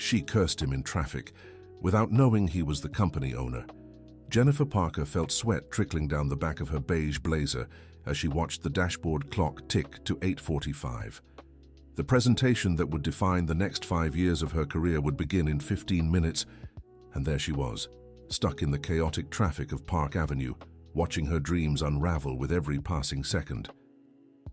She cursed him in traffic, without knowing he was the company owner. Jennifer Parker felt sweat trickling down the back of her beige blazer as she watched the dashboard clock tick to 8:45. The presentation that would define the next 5 years of her career would begin in 15 minutes, and there she was, stuck in the chaotic traffic of Park Avenue, watching her dreams unravel with every passing second.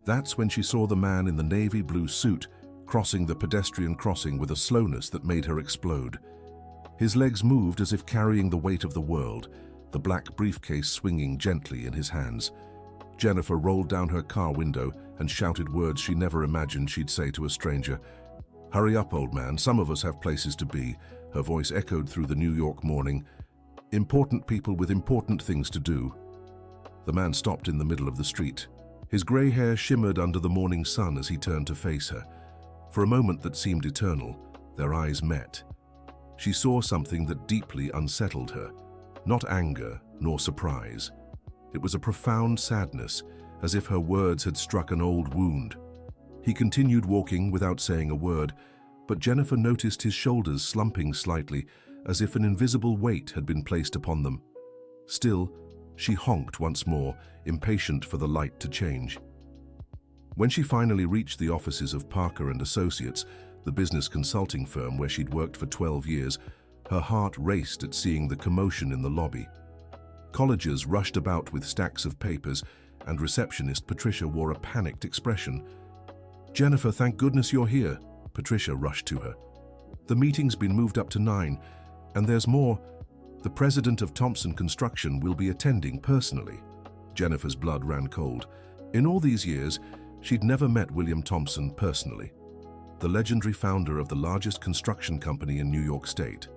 That's when she saw the man in the navy blue suit crossing the pedestrian crossing with a slowness that made her explode. His legs moved as if carrying the weight of the world, the black briefcase swinging gently in his hands. Jennifer rolled down her car window and shouted words she never imagined she'd say to a stranger. "Hurry up, old man, some of us have places to be," her voice echoed through the New York morning. "Important people with important things to do." The man stopped in the middle of the street. His grey hair shimmered under the morning sun as he turned to face her. For a moment that seemed eternal, their eyes met. She saw something that deeply unsettled her. Not anger, nor surprise. It was a profound sadness, as if her words had struck an old wound. He continued walking without saying a word, but Jennifer noticed his shoulders slumping slightly, as if an invisible weight had been placed upon them. Still, she honked once more, impatient for the light to change. When she finally reached the offices of Parker and Associates, the business consulting firm where she'd worked for 12 years, her heart raced at seeing the commotion in the lobby. Colleges rushed about with stacks of papers, and receptionist Patricia wore a panicked expression. "Jennifer, thank goodness you're here," Patricia rushed to her. "The meeting's been moved up to 9, and there's more. The president of Thompson Construction will be attending personally." Jennifer's blood ran cold. In all these years, she'd never met William Thompson personally, the legendary founder of the largest construction company in New York State.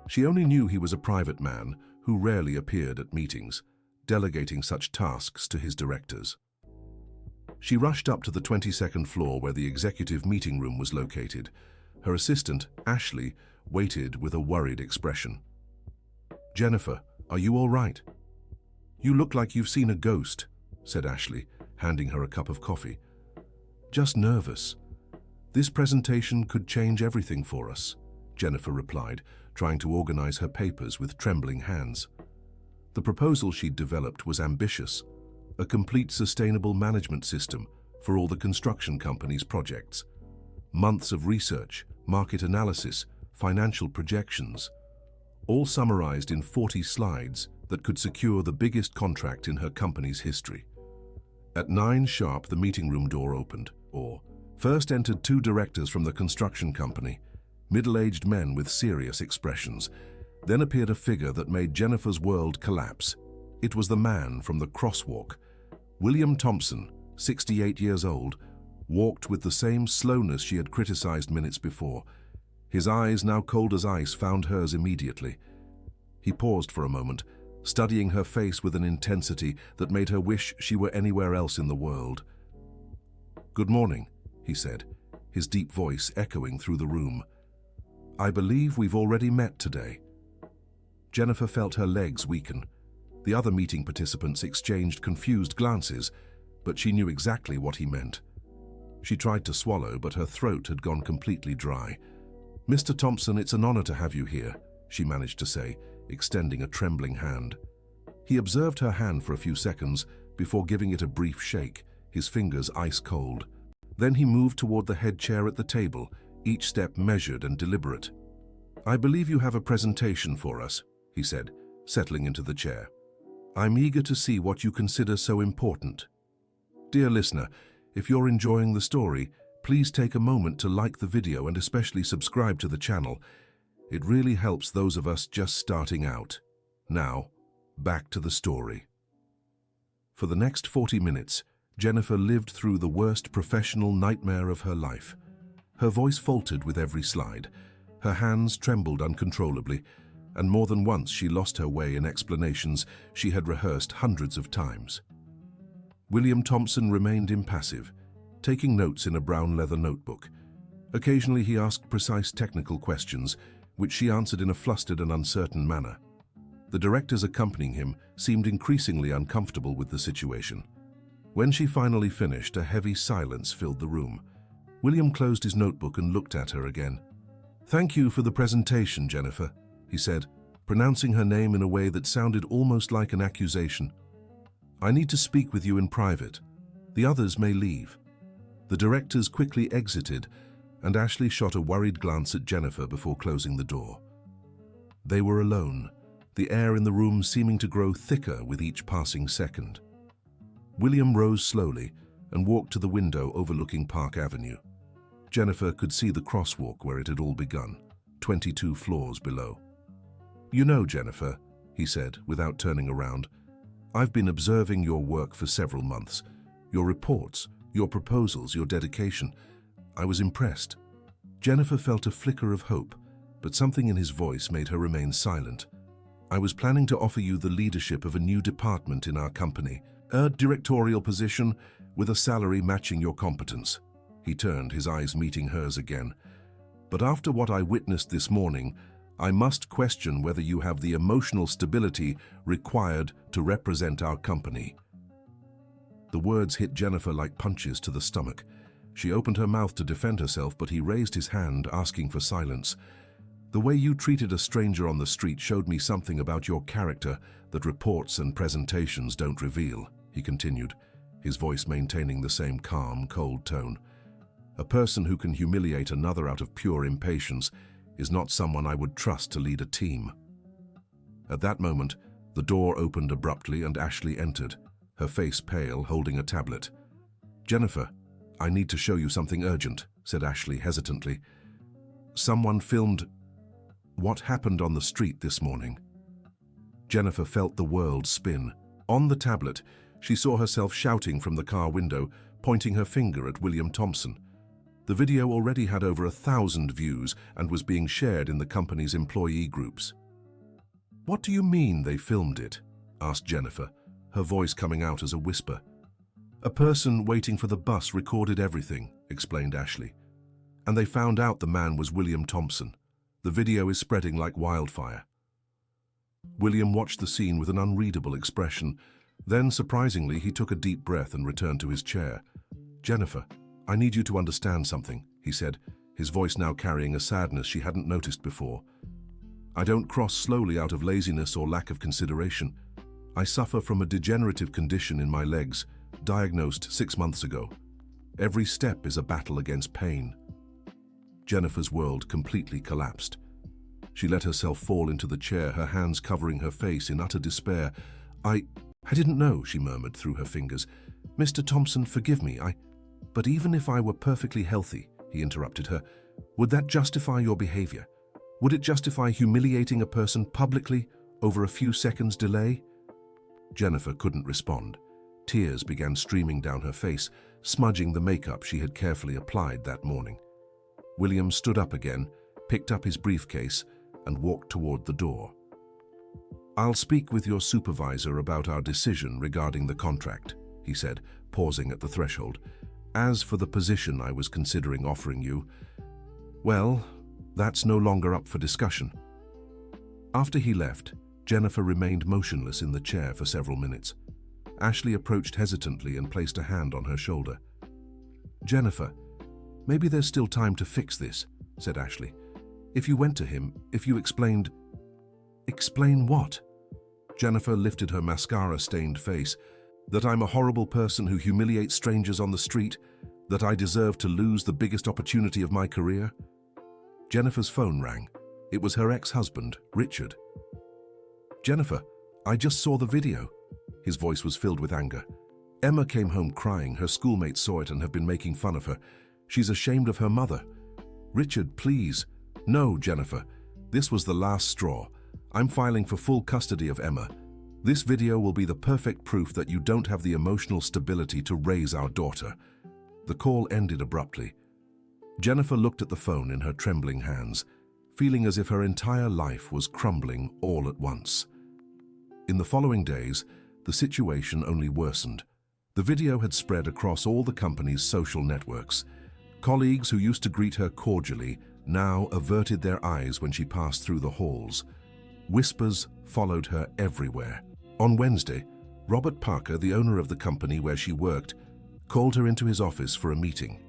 She only knew he was a private man who rarely appeared at meetings, delegating such tasks to his directors. She rushed up to the 22nd floor where the executive meeting room was located. Her assistant, Ashley, waited with a worried expression. "Jennifer, are you all right?" "You look like you've seen a ghost," said Ashley, handing her a cup of coffee. "Just nervous. This presentation could change everything for us," Jennifer replied, trying to organize her papers with trembling hands. The proposal she'd developed was ambitious, a complete sustainable management system for all the construction company's projects. Months of research, market analysis, financial projections, all summarized in 40 slides that could secure the biggest contract in her company's history. At 9 sharp, the meeting room door opened, first entered 2 directors from the construction company, middle-aged men with serious expressions. Then appeared a figure that made Jennifer's world collapse. It was the man from the crosswalk. William Thompson, 68 years old, walked with the same slowness she had criticized minutes before. His eyes, now cold as ice, found hers immediately. He paused for a moment, studying her face with an intensity that made her wish she were anywhere else in the world. "Good morning," he said, his deep voice echoing through the room. "I believe we've already met today." Jennifer felt her legs weaken. The other meeting participants exchanged confused glances, but she knew exactly what he meant. She tried to swallow, but her throat had gone completely dry. "Mr. Thompson, it's an honor to have you here," she managed to say, extending a trembling hand. He observed her hand for a few seconds before giving it a brief shake, his fingers ice cold. Then he moved toward the head chair at the table, each step measured and deliberate. "I believe you have a presentation for us," he said, settling into the chair. "I'm eager to see what you consider so important. Dear listener, if you're enjoying the story, please take a moment to like the video and especially subscribe to the channel. It really helps those of us just starting out. Now, back to the story." For the next 40 minutes, Jennifer lived through the worst professional nightmare of her life. Her voice faltered with every slide. Her hands trembled uncontrollably, and more than once she lost her way in explanations she had rehearsed hundreds of times. William Thompson remained impassive, taking notes in a brown leather notebook. Occasionally he asked precise technical questions, which she answered in a flustered and uncertain manner. The directors accompanying him seemed increasingly uncomfortable with the situation. When she finally finished, a heavy silence filled the room. William closed his notebook and looked at her again. "Thank you for the presentation, Jennifer," he said, pronouncing her name in a way that sounded almost like an accusation. "I need to speak with you in private. The others may leave." The directors quickly exited, and Ashley shot a worried glance at Jennifer before closing the door. They were alone, the air in the room seeming to grow thicker with each passing second. William rose slowly and walked to the window overlooking Park Avenue. Jennifer could see the crosswalk where it had all begun, 22 floors below. "You know, Jennifer," he said, without turning around, "I've been observing your work for several months. Your reports, your proposals, your dedication. I was impressed." Jennifer felt a flicker of hope, but something in his voice made her remain silent. "I was planning to offer you the leadership of a new department in our company, a directorial position with a salary matching your competence." He turned, his eyes meeting hers again. "But after what I witnessed this morning, I must question whether you have the emotional stability required to represent our company." The words hit Jennifer like punches to the stomach. She opened her mouth to defend herself, but he raised his hand, asking for silence. "The way you treated a stranger on the street showed me something about your character that reports and presentations don't reveal," he continued, his voice maintaining the same calm, cold tone. "A person who can humiliate another out of pure impatience is not someone I would trust to lead a team." At that moment, the door opened abruptly and Ashley entered, her face pale, holding a tablet. "Jennifer, I need to show you something urgent," said Ashley hesitantly. "Someone filmed what happened on the street this morning." Jennifer felt the world spin. On the tablet, she saw herself shouting from the car window, pointing her finger at William Thompson. The video already had over 1,000 views and was being shared in the company's employee groups. "What do you mean they filmed it?" asked Jennifer, her voice coming out as a whisper. "A person waiting for the bus recorded everything," explained Ashley. "And they found out the man was William Thompson. The video is spreading like wildfire." William watched the scene with an unreadable expression. Then, surprisingly, he took a deep breath and returned to his chair. "Jennifer, I need you to understand something," he said, his voice now carrying a sadness she hadn't noticed before. "I don't cross slowly out of laziness or lack of consideration. I suffer from a degenerative condition in my legs, diagnosed 6 months ago. Every step is a battle against pain." Jennifer's world completely collapsed. She let herself fall into the chair, her hands covering her face in utter despair. I didn't know," she murmured through her fingers. "Mr. Thompson, forgive me. But even if I were perfectly healthy," he interrupted her, "would that justify your behavior? Would it justify humiliating a person publicly over a few seconds' delay?" Jennifer couldn't respond. Tears began streaming down her face, smudging the makeup she had carefully applied that morning. William stood up again, picked up his briefcase, and walked toward the door. "I'll speak with your supervisor about our decision regarding the contract," he said, pausing at the threshold. "As for the position I was considering offering you, well, that's no longer up for discussion." After he left, Jennifer remained motionless in the chair for several minutes. Ashley approached hesitantly and placed a hand on her shoulder. "Jennifer, maybe there's still time to fix this," said Ashley. "If you went to him, if you explained—" "Explain what?" Jennifer lifted her mascara-stained face. "That I'm a horrible person who humiliates strangers on the street? That I deserve to lose the biggest opportunity of my career?" Jennifer's phone rang. It was her ex-husband, Richard. "Jennifer, I just saw the video." His voice was filled with anger. "Emma came home crying. Her schoolmates saw it and have been making fun of her. She's ashamed of her mother." "Richard, please." "No, Jennifer. This was the last straw. I'm filing for full custody of Emma. This video will be the perfect proof that you don't have the emotional stability to raise our daughter." The call ended abruptly. Jennifer looked at the phone in her trembling hands, feeling as if her entire life was crumbling all at once. In the following days, the situation only worsened. The video had spread across all the company's social networks. Colleagues who used to greet her cordially now averted their eyes when she passed through the halls. Whispers followed her everywhere. On Wednesday, Robert Parker, the owner of the company where she worked, called her into his office for a meeting.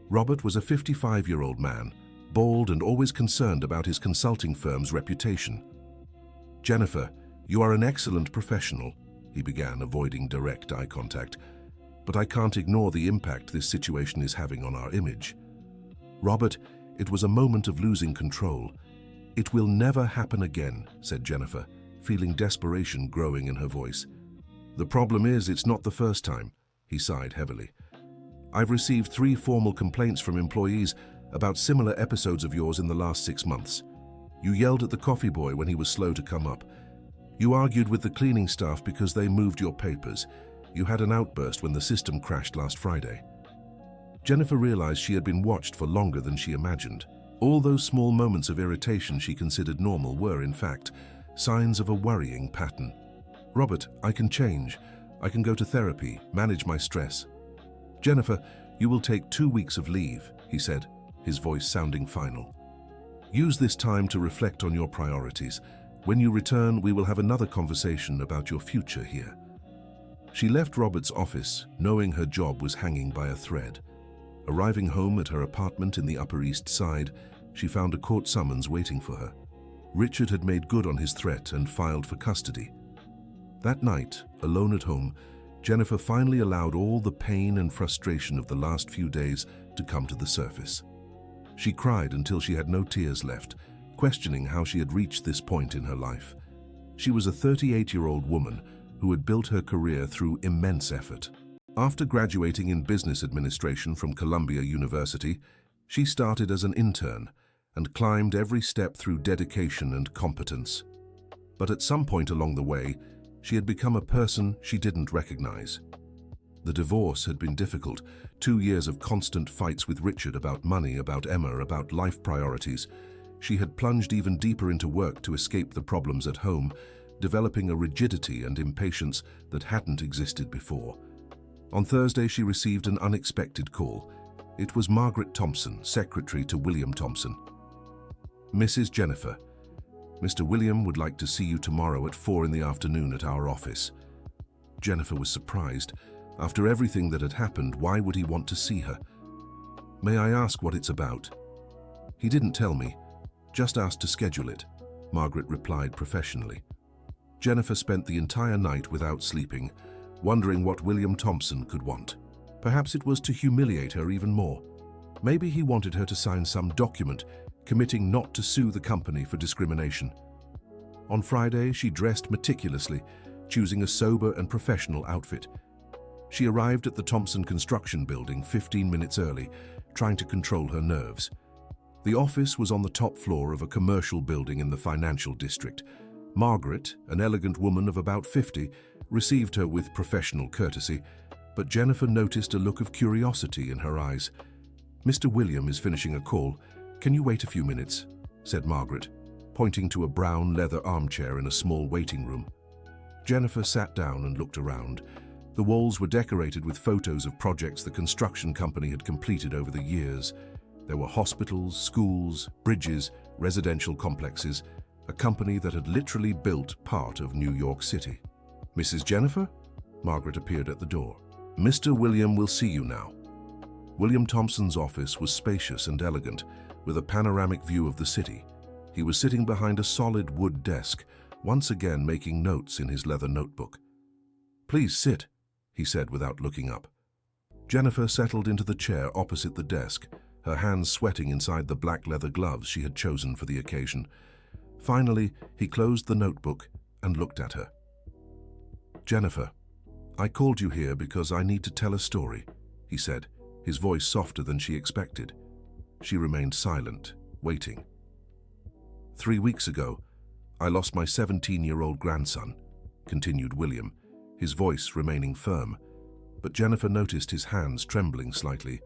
Robert was a 55-year-old man, bald and always concerned about his consulting firm's reputation. "Jennifer, you are an excellent professional," he began, avoiding direct eye contact, "but I can't ignore the impact this situation is having on our image." "Robert, it was a moment of losing control. It will never happen again," said Jennifer, feeling desperation growing in her voice. "The problem is, it's not the first time," he sighed heavily. "I've received 3 formal complaints from employees about similar episodes of yours in the last 6 months. You yelled at the coffee boy when he was slow to come up. You argued with the cleaning staff because they moved your papers. You had an outburst when the system crashed last Friday." Jennifer realized she had been watched for longer than she imagined. All those small moments of irritation she considered normal were, in fact, signs of a worrying pattern. "Robert, I can change. I can go to therapy, manage my stress." "Jennifer, you will take 2 weeks of leave," he said, his voice sounding final. "Use this time to reflect on your priorities. When you return, we will have another conversation about your future here." She left Robert's office, knowing her job was hanging by a thread. Arriving home at her apartment in the Upper East Side, she found a court summons waiting for her. Richard had made good on his threat and filed for custody. That night, alone at home, Jennifer finally allowed all the pain and frustration of the last few days to come to the surface. She cried until she had no tears left, questioning how she had reached this point in her life. She was a 38-year-old woman who had built her career through immense effort. After graduating in business administration from Columbia University, she started as an intern and climbed every step through dedication and competence. But at some point along the way, she had become a person she didn't recognize. The divorce had been difficult, 2 years of constant fights with Richard about money, about Emma, about life priorities. She had plunged even deeper into work to escape the problems at home, developing a rigidity and impatience that hadn't existed before. On Thursday, she received an unexpected call. It was Margaret Thompson, secretary to William Thompson. "Mrs. Jennifer, Mr. William would like to see you tomorrow at 4 in the afternoon at our office." Jennifer was surprised. After everything that had happened, why would he want to see her? "May I ask what it's about?" "He didn't tell me. Just asked to schedule it," Margaret replied professionally. Jennifer spent the entire night without sleeping, wondering what William Thompson could want. Perhaps it was to humiliate her even more. Maybe he wanted her to sign some document committing not to sue the company for discrimination. On Friday, she dressed meticulously, choosing a sober and professional outfit. She arrived at the Thompson construction building 15 minutes early, trying to control her nerves. The office was on the top floor of a commercial building in the financial district. Margaret, an elegant woman of about 50, received her with professional courtesy, but Jennifer noticed a look of curiosity in her eyes. "Mr. William is finishing a call. Can you wait a few minutes?" said Margaret, pointing to a brown leather armchair in a small waiting room. Jennifer sat down and looked around. The walls were decorated with photos of projects the construction company had completed over the years. There were hospitals, schools, bridges, residential complexes, a company that had literally built part of New York City. "Mrs. Jennifer?" Margaret appeared at the door. "Mr. William will see you now." William Thompson's office was spacious and elegant, with a panoramic view of the city. He was sitting behind a solid wood desk, once again making notes in his leather notebook. "Please sit," he said without looking up. Jennifer settled into the chair opposite the desk, her hands sweating inside the black leather gloves she had chosen for the occasion. Finally, he closed the notebook and looked at her. "Jennifer, I called you here because I need to tell a story," he said, his voice softer than she expected. She remained silent, waiting. "3 weeks ago, I lost my 17-year-old grandson," continued William, his voice remaining firm, but Jennifer noticed his hands trembling slightly.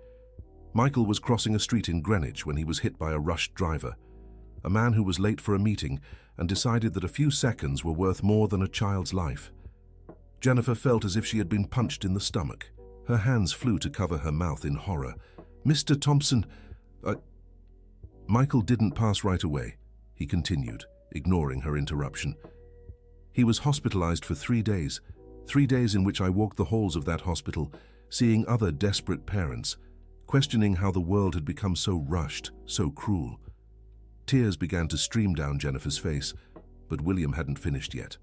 "Michael was crossing a street in Greenwich when he was hit by a rushed driver, a man who was late for a meeting and decided that a few seconds were worth more than a child's life." Jennifer felt as if she had been punched in the stomach. Her hands flew to cover her mouth in horror. "Mr. Thompson, Michael didn't pass right away," he continued, ignoring her interruption. "He was hospitalized for 3 days, 3 days in which I walked the halls of that hospital, seeing other desperate parents, questioning how the world had become so rushed, so cruel. Tears began to stream down Jennifer's face, but William hadn't finished yet.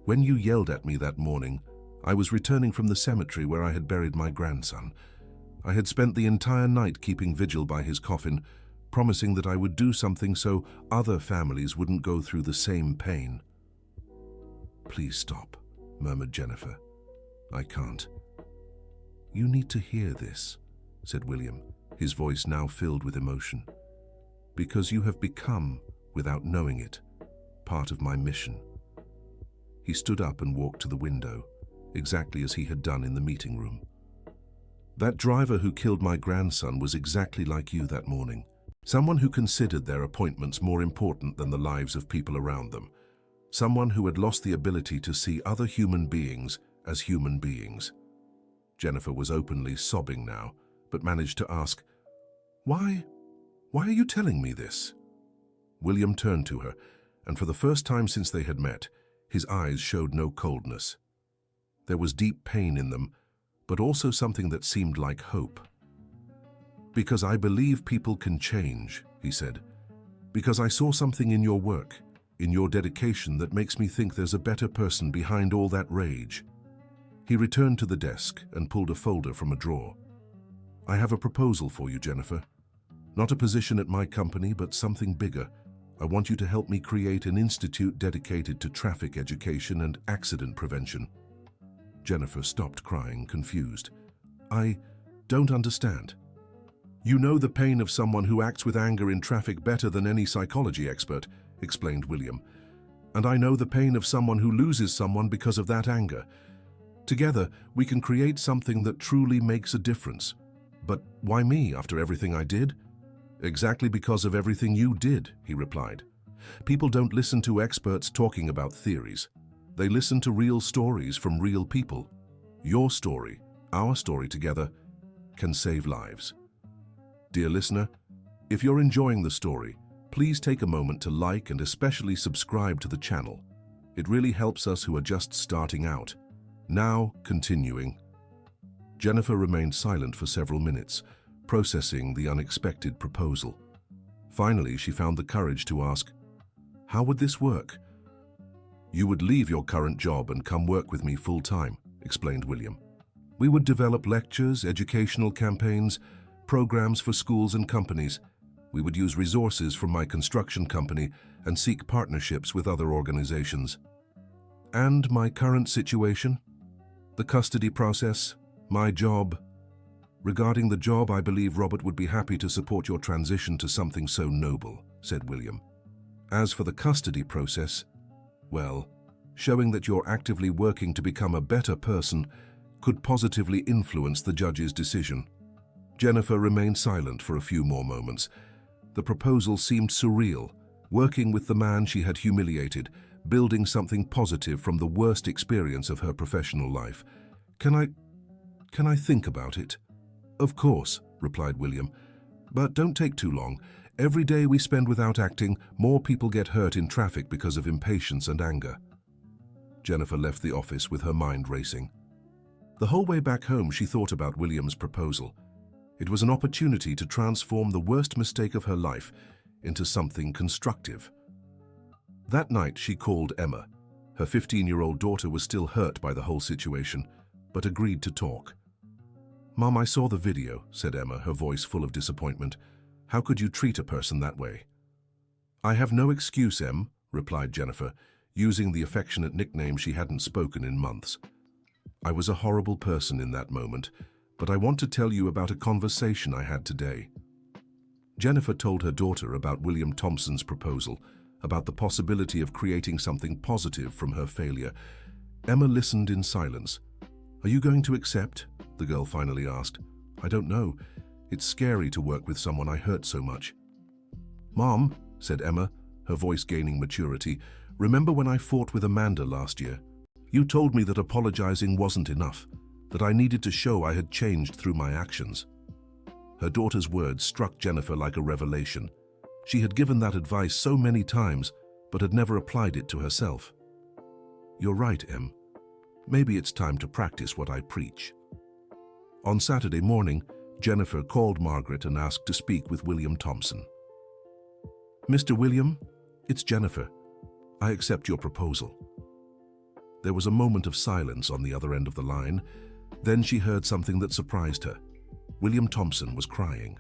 "When you yelled at me that morning, I was returning from the cemetery where I had buried my grandson. I had spent the entire night keeping vigil by his coffin, promising that I would do something so other families wouldn't go through the same pain." "Please stop," murmured Jennifer. "I can't." "You need to hear this," said William, his voice now filled with emotion. "Because you have become, without knowing it, part of my mission." He stood up and walked to the window, exactly as he had done in the meeting room. "That driver who killed my grandson was exactly like you that morning. Someone who considered their appointments more important than the lives of people around them. Someone who had lost the ability to see other human beings as human beings." Jennifer was openly sobbing now, but managed to ask, Why are you telling me this?" William turned to her, and for the first time since they had met, his eyes showed no coldness. There was deep pain in them, but also something that seemed like hope. "Because I believe people can change," he said. "Because I saw something in your work, in your dedication, that makes me think there's a better person behind all that rage." He returned to the desk and pulled a folder from a drawer. "I have a proposal for you, Jennifer. Not a position at my company, but something bigger. I want you to help me create an institute dedicated to traffic education and accident prevention." Jennifer stopped crying, confused. "I don't understand." "You know the pain of someone who acts with anger in traffic better than any psychology expert," explained William. "And I know the pain of someone who loses someone because of that anger. Together, we can create something that truly makes a difference." "But why me, after everything I did?" "Exactly because of everything you did," he replied. "People don't listen to experts talking about theories. They listen to real stories from real people. Your story, our story together, can save lives." Dear listener, if you're enjoying the story, please take a moment to like and especially subscribe to the channel. It really helps us who are just starting out. Now, continuing. Jennifer remained silent for several minutes, processing the unexpected proposal. Finally, she found the courage to ask, "How would this work?" "You would leave your current job and come work with me full-time," explained William. "We would develop lectures, educational campaigns, programs for schools and companies. We would use resources from my construction company and seek partnerships with other organizations." "And my current situation? The custody process? My job?" "Regarding the job, I believe Robert would be happy to support your transition to something so noble," said William. "As for the custody process, well, showing that you're actively working to become a better person could positively influence the judge's decision." Jennifer remained silent for a few more moments. The proposal seemed surreal, working with the man she had humiliated, building something positive from the worst experience of her professional life. Can I think about it?" "Of course," replied William. "But don't take too long. Every day we spend without acting, more people get hurt in traffic because of impatience and anger." Jennifer left the office with her mind racing. The whole way back home, she thought about William's proposal. It was an opportunity to transform the worst mistake of her life into something constructive. That night, she called Emma. Her 15-year-old daughter was still hurt by the whole situation, but agreed to talk. "Mom, I saw the video," said Emma, her voice full of disappointment. "How could you treat a person that way?" "I have no excuse, Em," replied Jennifer, using the affectionate nickname she hadn't spoken in months. "I was a horrible person in that moment, but I want to tell you about a conversation I had today." Jennifer told her daughter about William Thompson's proposal, about the possibility of creating something positive from her failure. Emma listened in silence. "Are you going to accept?" the girl finally asked. "I don't know. It's scary to work with someone I hurt so much." "Mom," said Emma, her voice gaining maturity, "remember when I fought with Amanda last year? You told me that apologizing wasn't enough, that I needed to show I had changed through my actions." Her daughter's words struck Jennifer like a revelation. She had given that advice so many times, but had never applied it to herself. "You're right, Em. Maybe it's time to practice what I preach." On Saturday morning, Jennifer called Margaret and asked to speak with William Thompson. "Mr. William, it's Jennifer. I accept your proposal." There was a moment of silence on the other end of the line. Then she heard something that surprised her. William Thompson was crying.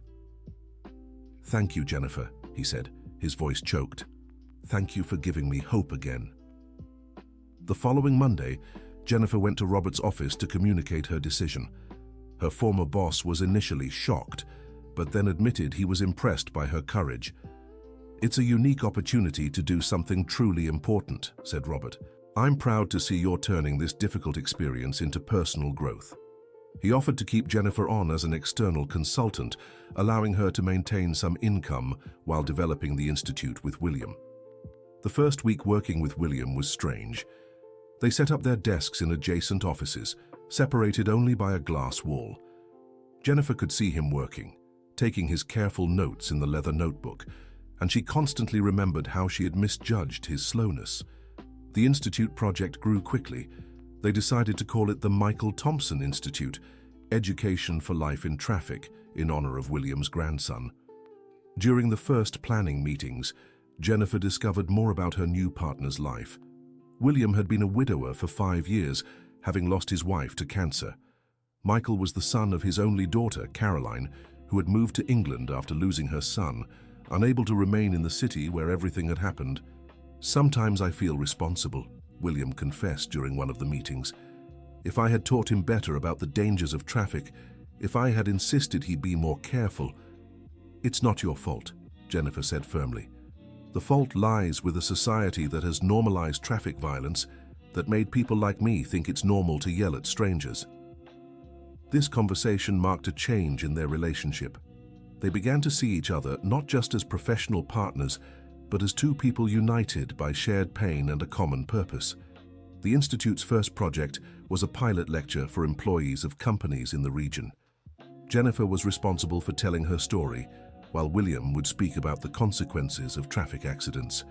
"Thank you, Jennifer," he said, his voice choked. "Thank you for giving me hope again." The following Monday, Jennifer went to Robert's office to communicate her decision. Her former boss was initially shocked, but then admitted he was impressed by her courage. "It's a unique opportunity to do something truly important," said Robert. "I'm proud to see you're turning this difficult experience into personal growth." He offered to keep Jennifer on as an external consultant, allowing her to maintain some income while developing the institute with William. The first week working with William was strange. They set up their desks in adjacent offices, separated only by a glass wall. Jennifer could see him working, taking his careful notes in the leather notebook, and she constantly remembered how she had misjudged his slowness. The Institute project grew quickly. They decided to call it the Michael Thompson Institute, Education for Life in Traffic, in honor of William's grandson. During the first planning meetings, Jennifer discovered more about her new partner's life. William had been a widower for 5 years, having lost his wife to cancer. Michael was the son of his only daughter, Caroline, who had moved to England after losing her son, unable to remain in the city where everything had happened. "Sometimes I feel responsible," William confessed during one of the meetings. "If I had taught him better about the dangers of traffic, if I had insisted he be more careful—" "It's not your fault," Jennifer said firmly. "The fault lies with a society that has normalized traffic violence, that made people like me think it's normal to yell at strangers." This conversation marked a change in their relationship. They began to see each other not just as professional partners, but as two people united by shared pain and a common purpose. The Institute's first project was a pilot lecture for employees of companies in the region. Jennifer was responsible for telling her story, while William would speak about the consequences of traffic accidents.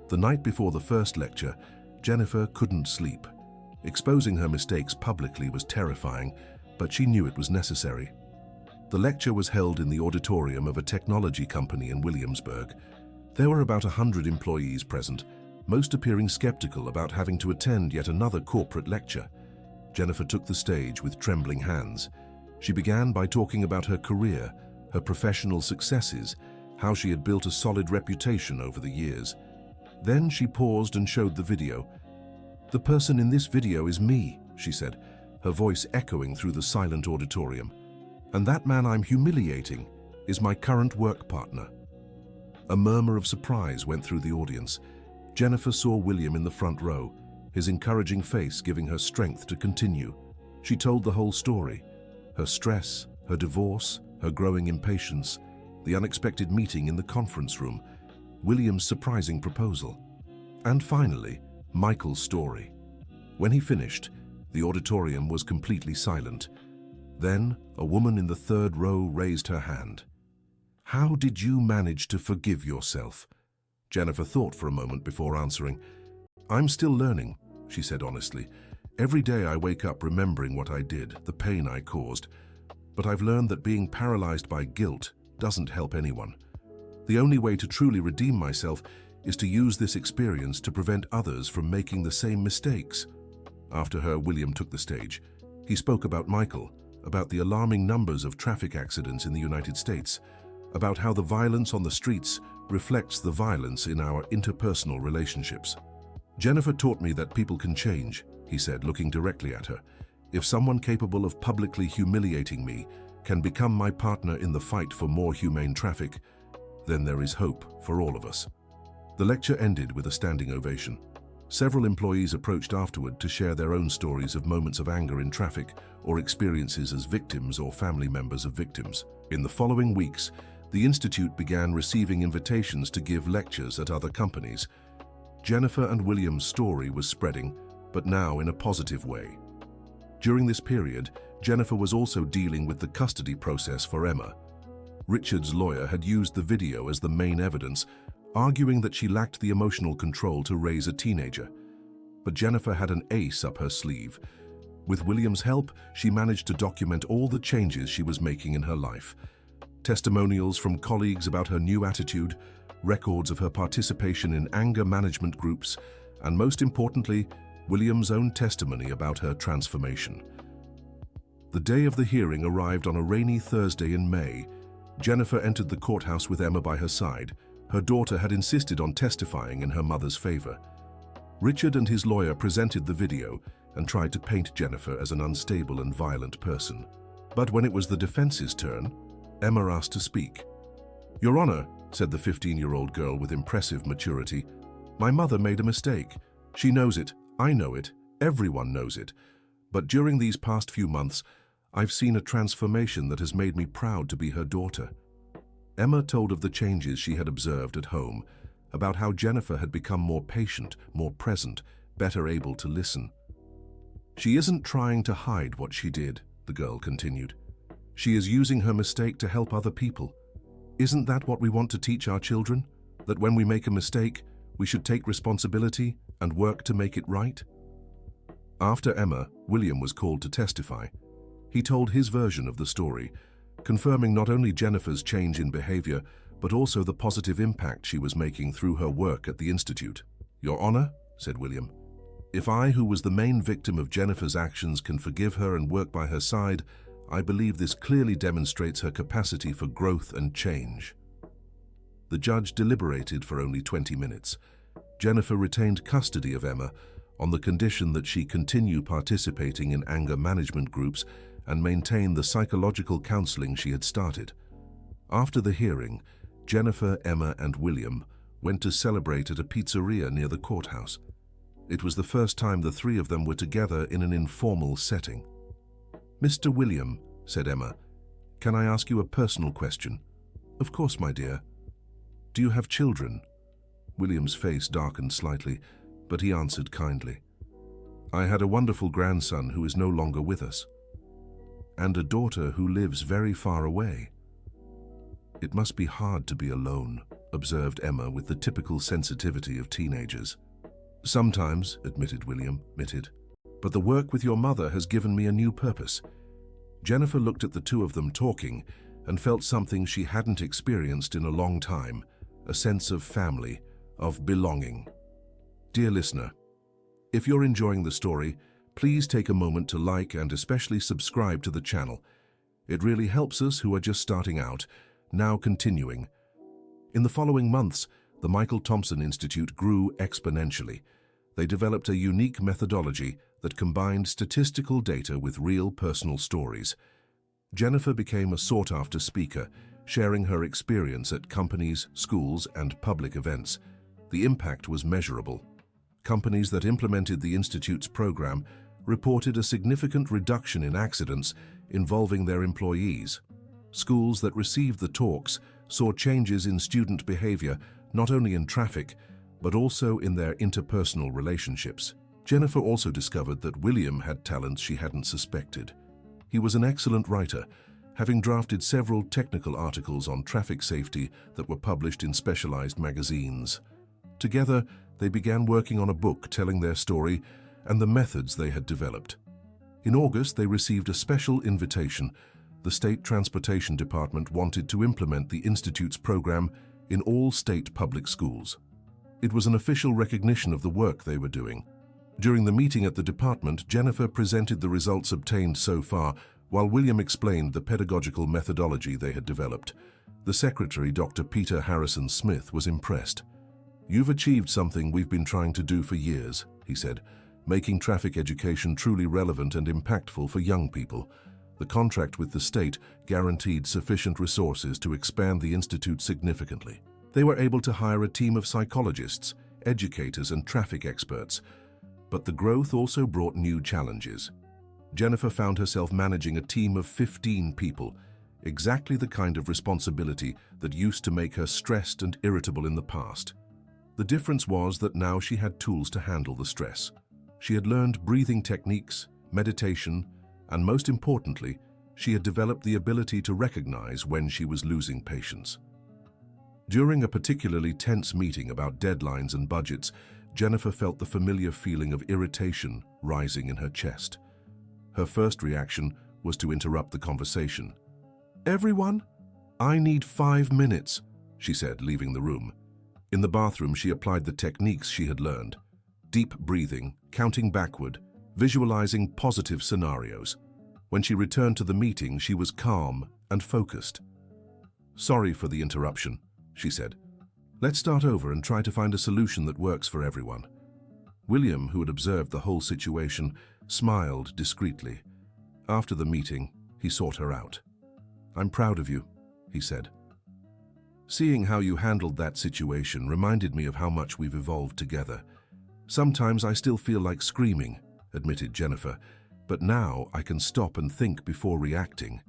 The night before the first lecture, Jennifer couldn't sleep. Exposing her mistakes publicly was terrifying, but she knew it was necessary. The lecture was held in the auditorium of a technology company in Williamsburg. There were about 100 employees present, most appearing skeptical about having to attend yet another corporate lecture. Jennifer took the stage with trembling hands. She began by talking about her career, her professional successes, how she had built a solid reputation over the years. Then she paused and showed the video. "The person in this video is me," she said, her voice echoing through the silent auditorium. "And that man I'm humiliating is my current work partner." A murmur of surprise went through the audience. Jennifer saw William in the front row, his encouraging face giving her strength to continue. She told the whole story: her stress, her divorce, her growing impatience, the unexpected meeting in the conference room, William's surprising proposal, and finally, Michael's story. When he finished, the auditorium was completely silent. Then, a woman in the third row raised her hand. "How did you manage to forgive yourself?" Jennifer thought for a moment before answering. "I'm still learning," she said honestly. "Every day I wake up remembering what I did, the pain I caused. But I've learned that being paralyzed by guilt doesn't help anyone. The only way to truly redeem myself is to use this experience to prevent others from making the same mistakes." After her, William took the stage. He spoke about Michael, about the alarming numbers of traffic accidents in the United States, about how the violence on the streets reflects the violence in our interpersonal relationships. "Jennifer taught me that people can change," he said, looking directly at her. "If someone capable of publicly humiliating me can become my partner in the fight for more humane traffic, then there is hope for all of us." The lecture ended with a standing ovation. Several employees approached afterward to share their own stories of moments of anger in traffic or experiences as victims or family members of victims. In the following weeks, the Institute began receiving invitations to give lectures at other companies. Jennifer and William's story was spreading, but now in a positive way. During this period, Jennifer was also dealing with the custody process for Emma. Richard's lawyer had used the video as the main evidence, arguing that she lacked the emotional control to raise a teenager. But Jennifer had an ace up her sleeve. With William's help, she managed to document all the changes she was making in her life. Testimonials from colleagues about her new attitude, records of her participation in anger management groups, and most importantly, William's own testimony about her transformation. The day of the hearing arrived on a rainy Thursday in May. Jennifer entered the courthouse with Emma by her side. Her daughter had insisted on testifying in her mother's favor. Richard and his lawyer presented the video and tried to paint Jennifer as an unstable and violent person. But when it was the defense's turn, Emma asked to speak. "Your Honor," said the 15-year-old girl with impressive maturity, "my mother made a mistake. She knows it, I know it, everyone knows it. But during these past few months, I've seen a transformation that has made me proud to be her daughter." Emma told of the changes she had observed at home, about how Jennifer had become more patient, more present, better able to listen. "She isn't trying to hide what she did," the girl continued. "She is using her mistake to help other people. Isn't that what we want to teach our children? That when we make a mistake, we should take responsibility and work to make it right?" After Emma, William was called to testify. He told his version of the story, confirming not only Jennifer's change in behavior, but also the positive impact she was making through her work at the Institute. "Your Honor," said William, "if I, who was the main victim of Jennifer's actions, can forgive her and work by her side, I believe this clearly demonstrates her capacity for growth and change." The judge deliberated for only 20 minutes. Jennifer retained custody of Emma on the condition that she continue participating in anger management groups and maintain the psychological counseling she had started. After the hearing, Jennifer, Emma, and William went to celebrate at a pizzeria near the courthouse. It was the first time the three of them were together in an informal setting. "Mr. William," said Emma, "can I ask you a personal question?" "Of course, my dear." "Do you have children?" William's face darkened slightly, but he answered kindly. "I had a wonderful grandson who is no longer with us, and a daughter who lives very far away." "It must be hard to be alone," observed Emma with the typical sensitivity of teenagers. "Sometimes," admitted William, "but the work with your mother has given me a new purpose." Jennifer looked at the two of them talking and felt something she hadn't experienced in a long time, a sense of family, of belonging. Dear listener, if you're enjoying the story, please take a moment to like and especially subscribe to the channel. It really helps us who are just starting out, now continuing. In the following months, the Michael Thompson Institute grew exponentially. They developed a unique methodology that combined statistical data with real personal stories. Jennifer became a sought-after speaker, sharing her experience at companies, schools, and public events. The impact was measurable. Companies that implemented the Institute's program reported a significant reduction in accidents involving their employees. Schools that received the talks saw changes in student behavior, not only in traffic, but also in their interpersonal relationships. Jennifer also discovered that William had talents she hadn't suspected. He was an excellent writer, having drafted several technical articles on traffic safety that were published in specialized magazines. Together, they began working on a book telling their story and the methods they had developed. In August, they received a special invitation. The State Transportation Department wanted to implement the Institute's program in all state public schools. It was an official recognition of the work they were doing. During the meeting at the department, Jennifer presented the results obtained so far, while William explained the pedagogical methodology they had developed. The secretary, Dr. Peter Harrison Smith, was impressed. "You've achieved something we've been trying to do for years," he said, "making traffic education truly relevant and impactful for young people." The contract with the state guaranteed sufficient resources to expand the institute significantly. They were able to hire a team of psychologists, educators, and traffic experts. But the growth also brought new challenges. Jennifer found herself managing a team of 15 people, exactly the kind of responsibility that used to make her stressed and irritable in the past. The difference was that now she had tools to handle the stress. She had learned breathing techniques, meditation, and most importantly, she had developed the ability to recognize when she was losing patience. During a particularly tense meeting about deadlines and budgets, Jennifer felt the familiar feeling of irritation rising in her chest. Her first reaction was to interrupt the conversation. "Everyone, I need 5 minutes," she said, leaving the room. In the bathroom, she applied the techniques she had learned. Deep breathing, counting backward, visualizing positive scenarios. When she returned to the meeting, she was calm and focused. "Sorry for the interruption," she said. "Let's start over and try to find a solution that works for everyone." William, who had observed the whole situation, smiled discreetly. After the meeting, he sought her out. "I'm proud of you," he said. "Seeing how you handled that situation reminded me of how much we've evolved together. Sometimes I still feel like screaming," admitted Jennifer, "but now I can stop and think before reacting."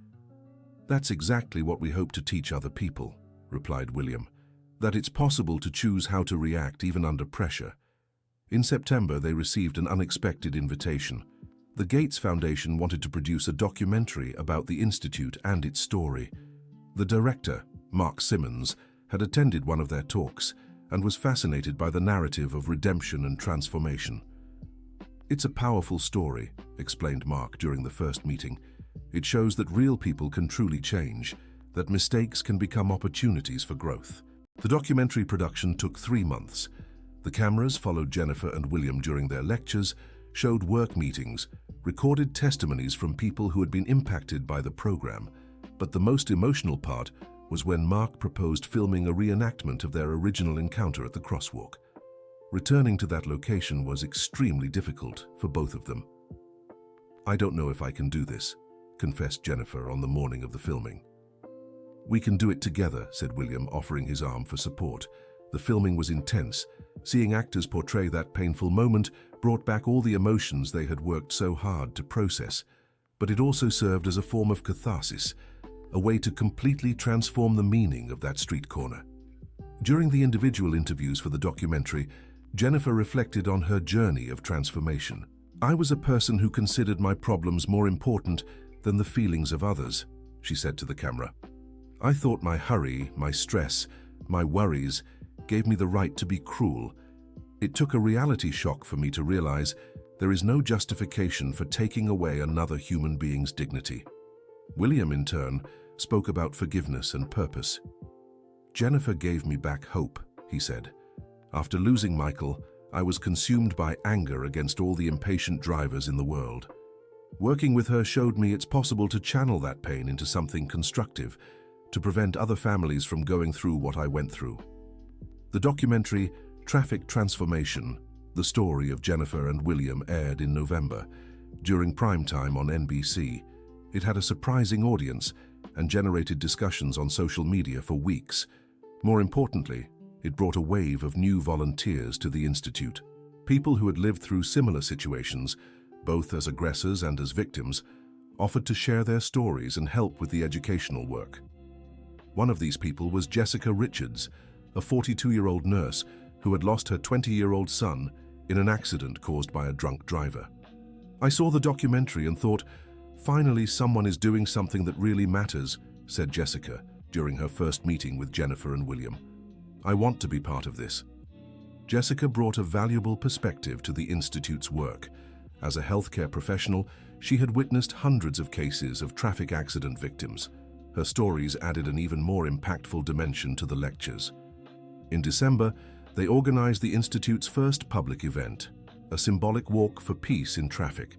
"That's exactly what we hope to teach other people," replied William, "that it's possible to choose how to react even under pressure." In September, they received an unexpected invitation. The Gates Foundation wanted to produce a documentary about the Institute and its story. The director, Mark Simmons, had attended one of their talks and was fascinated by the narrative of redemption and transformation. "It's a powerful story," explained Mark during the first meeting. "It shows that real people can truly change, that mistakes can become opportunities for growth." The documentary production took 3 months. The cameras followed Jennifer and William during their lectures, showed work meetings, recorded testimonies from people who had been impacted by the program. But the most emotional part was when Mark proposed filming a reenactment of their original encounter at the crosswalk. Returning to that location was extremely difficult for both of them. "I don't know if I can do this," confessed Jennifer on the morning of the filming. "We can do it together," said William, offering his arm for support. The filming was intense. Seeing actors portray that painful moment brought back all the emotions they had worked so hard to process. But it also served as a form of catharsis, a way to completely transform the meaning of that street corner. During the individual interviews for the documentary, Jennifer reflected on her journey of transformation. "I was a person who considered my problems more important than the feelings of others," she said to the camera. "I thought my hurry, my stress, my worries gave me the right to be cruel. It took a reality shock for me to realize there is no justification for taking away another human being's dignity." William, in turn, spoke about forgiveness and purpose. "Jennifer gave me back hope," he said. "After losing Michael, I was consumed by anger against all the impatient drivers in the world. Working with her showed me it's possible to channel that pain into something constructive, to prevent other families from going through what I went through." The documentary Traffic Transformation, the story of Jennifer and William, aired in November. During prime time on NBC, it had a surprising audience and generated discussions on social media for weeks. More importantly, it brought a wave of new volunteers to the Institute. People who had lived through similar situations, both as aggressors and as victims, offered to share their stories and help with the educational work. One of these people was Jessica Richards, a 42-year-old nurse who had lost her 20-year-old son in an accident caused by a drunk driver. "I saw the documentary and thought, finally someone is doing something that really matters," said Jessica during her first meeting with Jennifer and William. "I want to be part of this." Jessica brought a valuable perspective to the Institute's work. As a healthcare professional, she had witnessed hundreds of cases of traffic accident victims. Her stories added an even more impactful dimension to the lectures. In December, they organized the Institute's first public event, a symbolic walk for peace in traffic.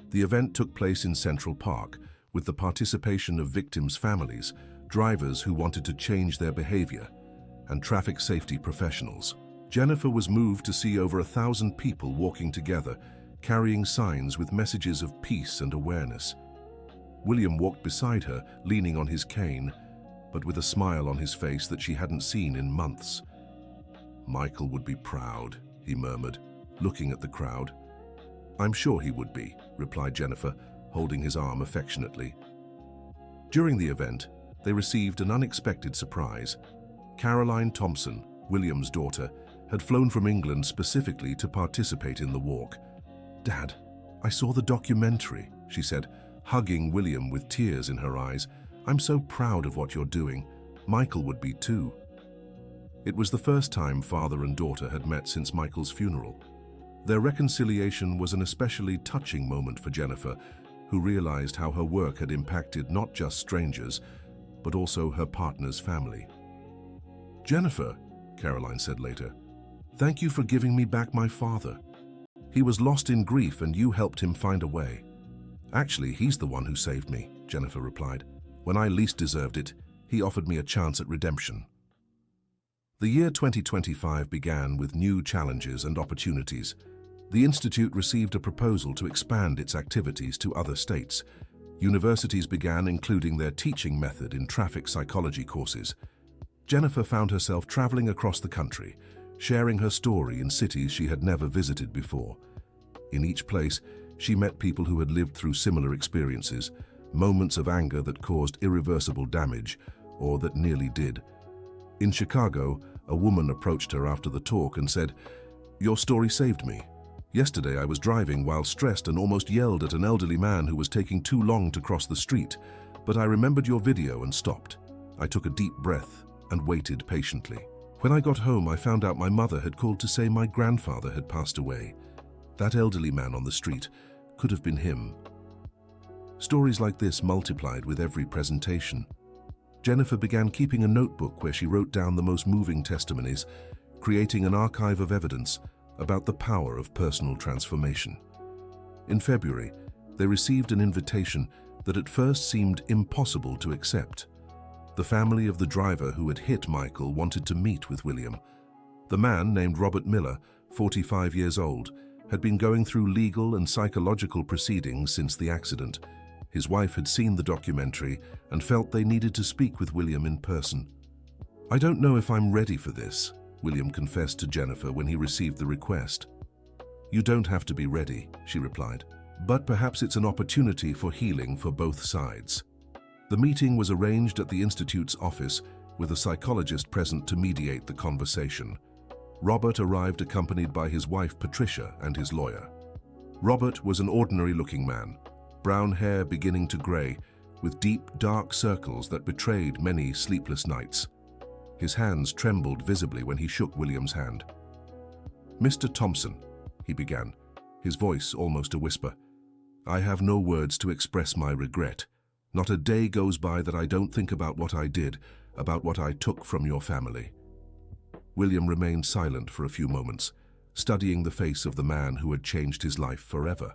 The event took place in Central Park, with the participation of victims' families, drivers who wanted to change their behavior, and traffic safety professionals. Jennifer was moved to see over 1,000 people walking together, carrying signs with messages of peace and awareness. William walked beside her, leaning on his cane, but with a smile on his face that she hadn't seen in months. "Michael would be proud," he murmured, looking at the crowd. "I'm sure he would be," replied Jennifer, holding his arm affectionately. During the event, they received an unexpected surprise. Caroline Thompson, William's daughter, had flown from England specifically to participate in the walk. "Dad, I saw the documentary," she said, hugging William with tears in her eyes. "I'm so proud of what you're doing. Michael would be too." It was the first time father and daughter had met since Michael's funeral. Their reconciliation was an especially touching moment for Jennifer, who realized how her work had impacted not just strangers, but also her partner's family. "Jennifer," Caroline said later, "thank you for giving me back my father. He was lost in grief and you helped him find a way." "Actually, he's the one who saved me," Jennifer replied. "When I least deserved it, he offered me a chance at redemption." The year 2025 began with new challenges and opportunities. The Institute received a proposal to expand its activities to other states. Universities began including their teaching method in traffic psychology courses. Jennifer found herself traveling across the country, sharing her story in cities she had never visited before. In each place, she met people who had lived through similar experiences, moments of anger that caused irreversible damage, or that nearly did. In Chicago, a woman approached her after the talk and said, "Your story saved me. Yesterday I was driving while stressed and almost yelled at an elderly man who was taking too long to cross the street, but I remembered your video and stopped. I took a deep breath and waited patiently. When I got home, I found out my mother had called to say my grandfather had passed away. That elderly man on the street could have been him." Stories like this multiplied with every presentation. Jennifer began keeping a notebook where she wrote down the most moving testimonies, creating an archive of evidence about the power of personal transformation. In February, they received an invitation that at first seemed impossible to accept. The family of the driver who had hit Michael wanted to meet with William. The man, named Robert Miller, 45 years old, had been going through legal and psychological proceedings since the accident. His wife had seen the documentary and felt they needed to speak with William in person. "I don't know if I'm ready for this," William confessed to Jennifer when he received the request. "You don't have to be ready," she replied, "but perhaps it's an opportunity for healing for both sides." The meeting was arranged at the Institute's office with a psychologist present to mediate the conversation. Robert arrived accompanied by his wife Patricia and his lawyer. Robert was an ordinary-looking man, brown hair beginning to gray, with deep, dark circles that betrayed many sleepless nights. His hands trembled visibly when he shook William's hand. "Mr. Thompson," he began, his voice almost a whisper, "I have no words to express my regret. Not a day goes by that I don't think about what I did, about what I took from your family." William remained silent for a few moments, studying the face of the man who had changed his life forever.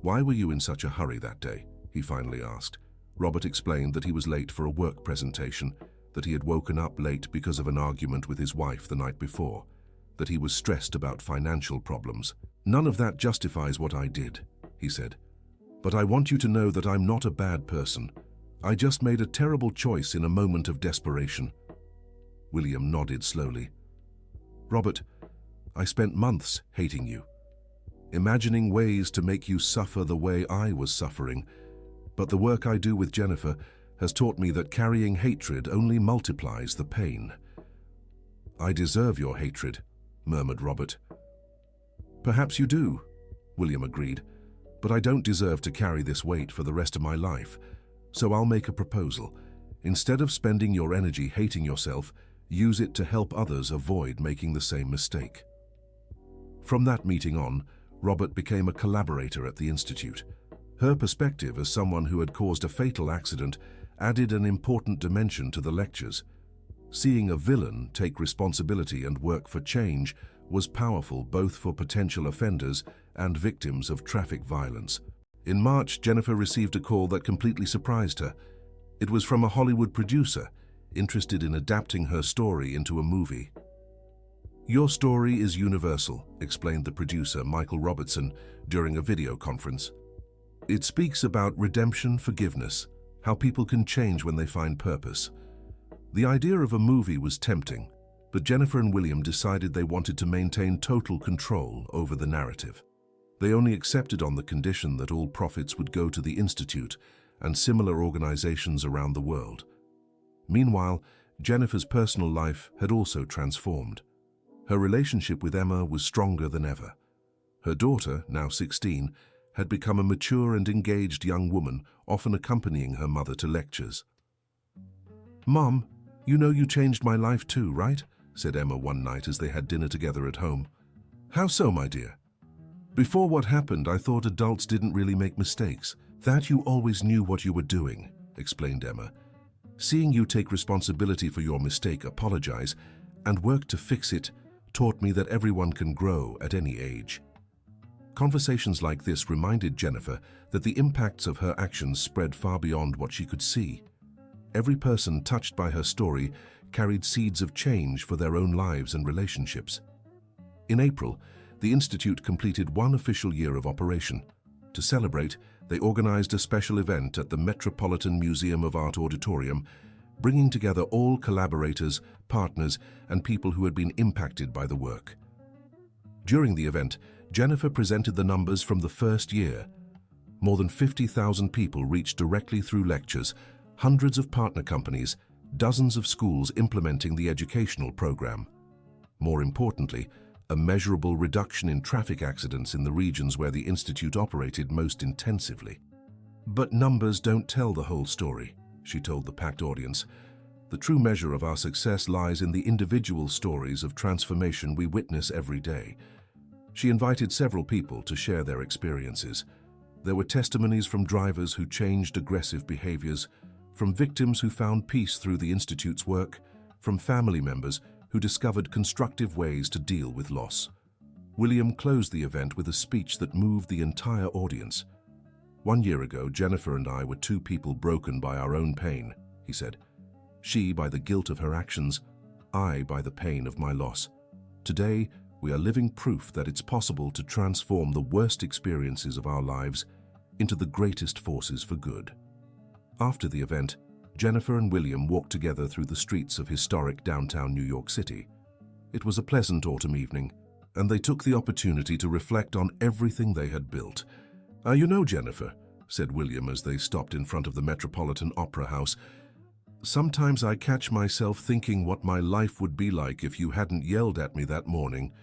"Why were you in such a hurry that day?" he finally asked. Robert explained that he was late for a work presentation, that he had woken up late because of an argument with his wife the night before, that he was stressed about financial problems. "None of that justifies what I did," he said. "But I want you to know that I'm not a bad person. I just made a terrible choice in a moment of desperation." William nodded slowly. "Robert, I spent months hating you, imagining ways to make you suffer the way I was suffering, but the work I do with Jennifer has taught me that carrying hatred only multiplies the pain." "I deserve your hatred," murmured Robert. "Perhaps you do," William agreed, "but I don't deserve to carry this weight for the rest of my life, so I'll make a proposal. Instead of spending your energy hating yourself, use it to help others avoid making the same mistake." From that meeting on, Robert became a collaborator at the Institute. Her perspective as someone who had caused a fatal accident added an important dimension to the lectures. Seeing a villain take responsibility and work for change was powerful both for potential offenders and victims of traffic violence. In March, Jennifer received a call that completely surprised her. It was from a Hollywood producer, interested in adapting her story into a movie. "Your story is universal," explained the producer, Michael Robertson, during a video conference. "It speaks about redemption, forgiveness, how people can change when they find purpose." The idea of a movie was tempting, but Jennifer and William decided they wanted to maintain total control over the narrative. They only accepted on the condition that all profits would go to the Institute and similar organizations around the world. Meanwhile, Jennifer's personal life had also transformed. Her relationship with Emma was stronger than ever. Her daughter, now 16, had become a mature and engaged young woman, often accompanying her mother to lectures. "Mom, you know you changed my life too, right?" said Emma one night as they had dinner together at home. "How so, my dear?" "Before what happened, I thought adults didn't really make mistakes, "That you always knew what you were doing," explained Emma. "Seeing you take responsibility for your mistake, apologize, and work to fix it taught me that everyone can grow at any age." Conversations like this reminded Jennifer that the impacts of her actions spread far beyond what she could see. Every person touched by her story carried seeds of change for their own lives and relationships. In April, the Institute completed one official year of operation. To celebrate, they organized a special event at the Metropolitan Museum of Art Auditorium, bringing together all collaborators, partners, and people who had been impacted by the work. During the event, Jennifer presented the numbers from the first year. More than 50,000 people reached directly through lectures, hundreds of partner companies, dozens of schools implementing the educational program. More importantly, a measurable reduction in traffic accidents in the regions where the Institute operated most intensively. "But numbers don't tell the whole story," she told the packed audience. "The true measure of our success lies in the individual stories of transformation we witness every day." She invited several people to share their experiences. There were testimonies from drivers who changed aggressive behaviors, from victims who found peace through the Institute's work, from family members who discovered constructive ways to deal with loss. William closed the event with a speech that moved the entire audience. "1 year ago, Jennifer and I were two people broken by our own pain," he said. "She by the guilt of her actions, I by the pain of my loss. Today, we are living proof that it's possible to transform the worst experiences of our lives into the greatest forces for good." After the event, Jennifer and William walked together through the streets of historic downtown New York City. It was a pleasant autumn evening, and they took the opportunity to reflect on everything they had built. You know, Jennifer," said William as they stopped in front of the Metropolitan Opera House, "sometimes I catch myself thinking what my life would be like if you hadn't yelled at me that morning."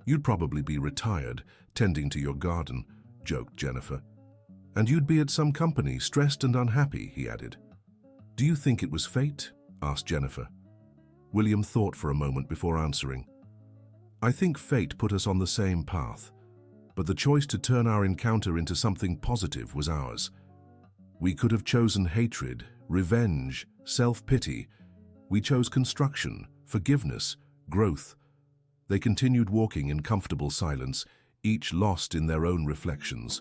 "You'd probably be retired, tending to your garden," joked Jennifer. "And you'd be at some company, stressed and unhappy," he added. "Do you think it was fate?" asked Jennifer. William thought for a moment before answering. "I think fate put us on the same path, but the choice to turn our encounter into something positive was ours. We could have chosen hatred, revenge, self-pity. We chose construction, forgiveness, growth." They continued walking in comfortable silence, each lost in their own reflections.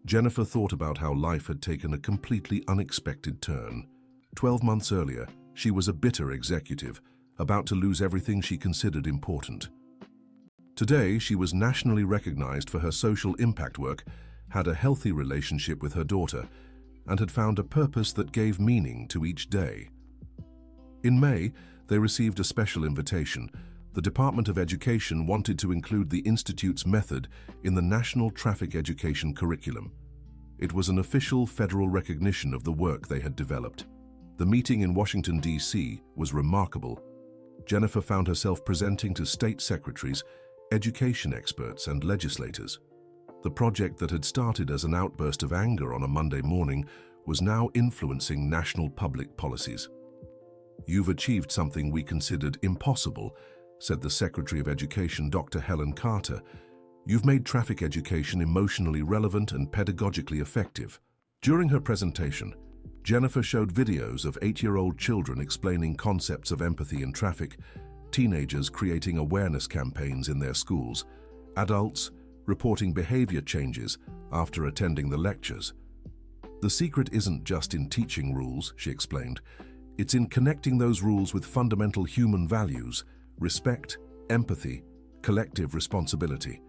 Jennifer thought about how life had taken a completely unexpected turn. 12 months earlier, she was a bitter executive, about to lose everything she considered important. Today, she was nationally recognized for her social impact work, had a healthy relationship with her daughter, and had found a purpose that gave meaning to each day. In May, they received a special invitation. The Department of Education wanted to include the Institute's method in the National Traffic Education curriculum. It was an official federal recognition of the work they had developed. The meeting in Washington, D.C. was remarkable. Jennifer found herself presenting to state secretaries, education experts, and legislators. The project that had started as an outburst of anger on a Monday morning was now influencing national public policies. "You've achieved something we considered impossible," said the Secretary of Education, Dr. Helen Carter. "You've made traffic education emotionally relevant and pedagogically effective." During her presentation, Jennifer showed videos of 8-year-old children explaining concepts of empathy in traffic, teenagers creating awareness campaigns in their schools, adults reporting behavior changes after attending the lectures. "The secret isn't just in teaching rules," she explained. "It's in connecting those rules with fundamental human values, respect, empathy, collective responsibility."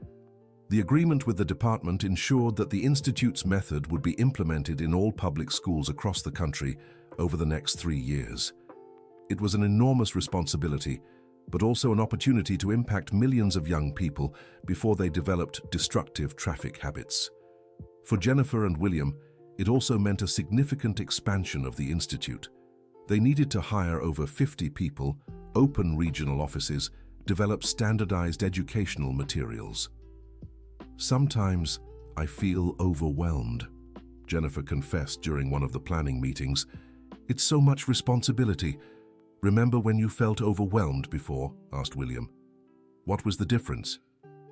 The agreement with the department ensured that the Institute's method would be implemented in all public schools across the country over the next 3 years. It was an enormous responsibility, but also an opportunity to impact millions of young people before they developed destructive traffic habits. For Jennifer and William, it also meant a significant expansion of the Institute. They needed to hire over 50 people, open regional offices, develop standardized educational materials. "Sometimes I feel overwhelmed," Jennifer confessed during one of the planning meetings. "It's so much responsibility. Remember when you felt overwhelmed before?" asked William. "What was the difference?"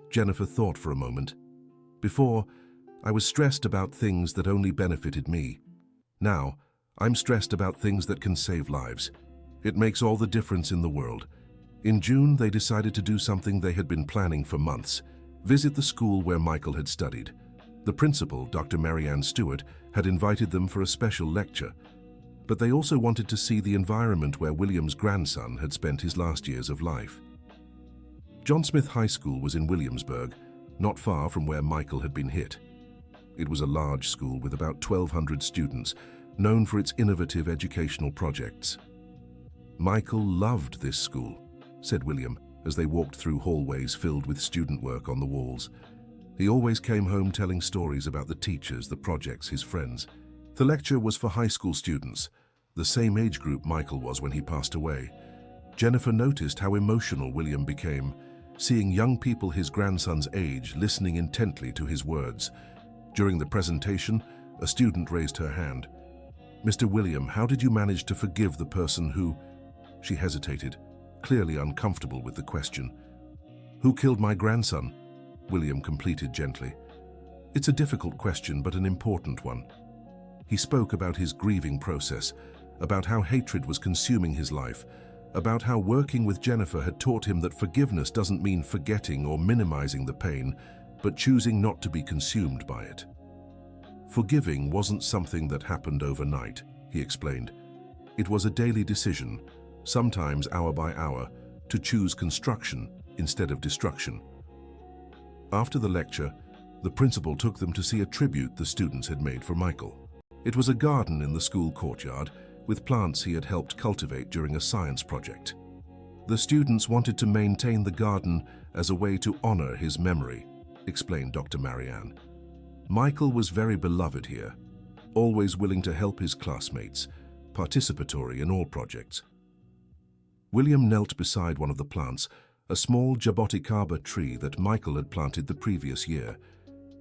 Jennifer thought for a moment. "Before, I was stressed about things that only benefited me. Now, I'm stressed about things that can save lives. It makes all the difference in the world. In June, they decided to do something they had been planning for months: visit the school where Michael had studied. The principal, Dr. Marianne Stewart, had invited them for a special lecture, but they also wanted to see the environment where William's grandson had spent his last years of life. John Smith High School was in Williamsburg, not far from where Michael had been hit. It was a large school with about 1,200 students, known for its innovative educational projects. "Michael loved this school," said William, as they walked through hallways filled with student work on the walls. "He always came home telling stories about the teachers, the projects, his friends." The lecture was for high school students, the same age group Michael was when he passed away. Jennifer noticed how emotional William became, seeing young people his grandson's age listening intently to his words. During the presentation, a student raised her hand. "Mr. William, how did you manage to forgive the person who—" She hesitated, clearly uncomfortable with the question. "Who killed my grandson?" William completed gently. "It's a difficult question, but an important one." He spoke about his grieving process, about how hatred was consuming his life, about how working with Jennifer had taught him that forgiveness doesn't mean forgetting or minimizing the pain, but choosing not to be consumed by it. Forgiving wasn't something that happened overnight, he explained. It was a daily decision, sometimes hour by hour, to choose construction instead of destruction. After the lecture, the principal took them to see a tribute the students had made for Michael. It was a garden in the school courtyard, with plants he had helped cultivate during a science project. The students wanted to maintain the garden as a way to honor his memory, explained Dr. Marianne. Michael was very beloved here, always willing to help his classmates, participatory in all projects. William knelt beside one of the plants, a small jaboticaba tree that Michael had planted the previous year.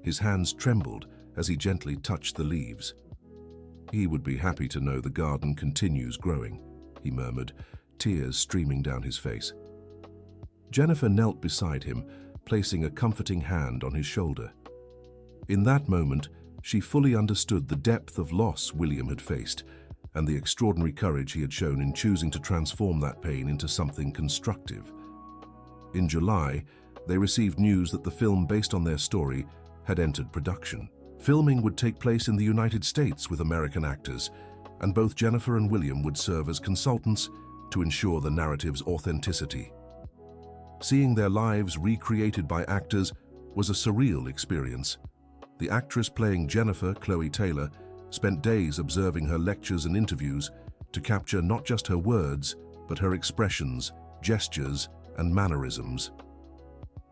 His hands trembled as he gently touched the leaves. "He would be happy to know the garden continues growing," he murmured, tears streaming down his face. Jennifer knelt beside him, placing a comforting hand on his shoulder. In that moment, she fully understood the depth of loss William had faced and the extraordinary courage he had shown in choosing to transform that pain into something constructive. In July, they received news that the film based on their story had entered production. Filming would take place in the United States with American actors, and both Jennifer and William would serve as consultants to ensure the narrative's authenticity. Seeing their lives recreated by actors was a surreal experience. The actress playing Jennifer, Chloe Taylor, spent days observing her lectures and interviews to capture not just her words, but her expressions, gestures, and mannerisms.